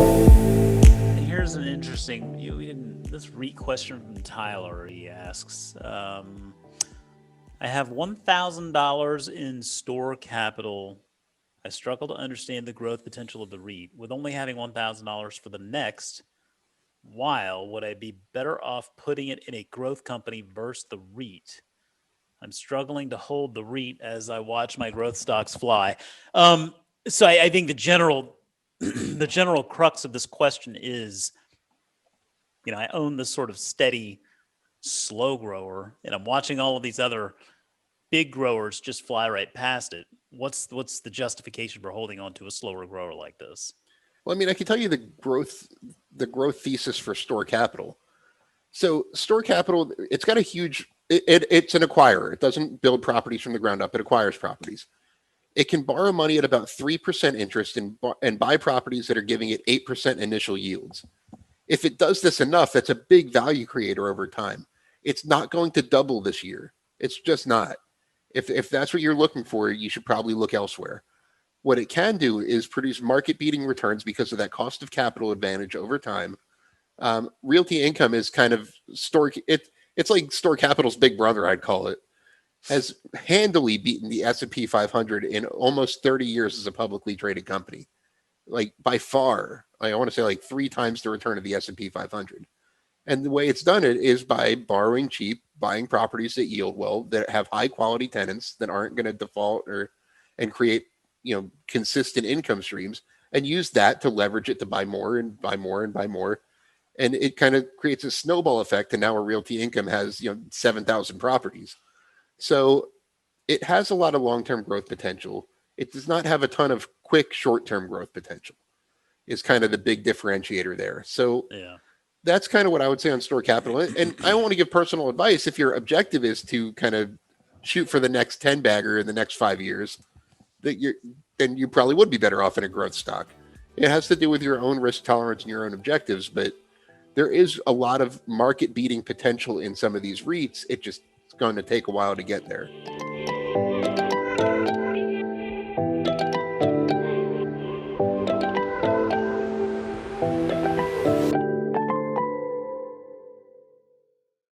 And here's an interesting, this REIT question from Tyler. He asks, I have $1,000 in store capital. I struggle to understand the growth potential of the REIT. With only having $1,000 for the next while, would I be better off putting it in a growth company versus the REIT? I'm struggling to hold the REIT as I watch my growth stocks fly. So I think the general the general crux of this question is, I own this sort of steady, slow grower, and I'm watching all of these other big growers just fly right past it. What's the justification for holding on to a slower grower like this? Well, I mean, I can tell you the growth thesis for store capital. So store capital, it's got a huge, it's an acquirer. It doesn't build properties from the ground up. It acquires properties. It can borrow money at about 3% interest and buy properties that are giving it 8% initial yields. If it does this enough, that's a big value creator over time. It's not going to double this year. It's just not. If that's what you're looking for, you should probably look elsewhere. What it can do is produce market beating returns because of that cost of capital advantage over time. Realty income is kind of it's like store capital's big brother, I'd call it. Has handily beaten the S&P 500 in almost 30 years as a publicly traded company. Like by far, I want to say like 3 times the return of the S&P 500. And the way it's done it is by borrowing cheap, buying properties that yield well, that have high quality tenants that aren't going to default or and create, consistent income streams, and use that to leverage it to buy more and buy more and buy more. And it kind of creates a snowball effect. And now a Realty Income has, 7,000 properties. So it has a lot of long-term growth potential. It does not have a ton of quick short-term growth potential is kind of the big differentiator there. So Yeah. that's kind of what I would say on store capital. And I don't want to give personal advice. If your objective is to kind of shoot for the next 10 bagger in the next 5 years, then you probably would be better off in a growth stock. It has to do with your own risk tolerance and your own objectives, but there is a lot of market beating potential in some of these REITs. It's going to take a while to get there.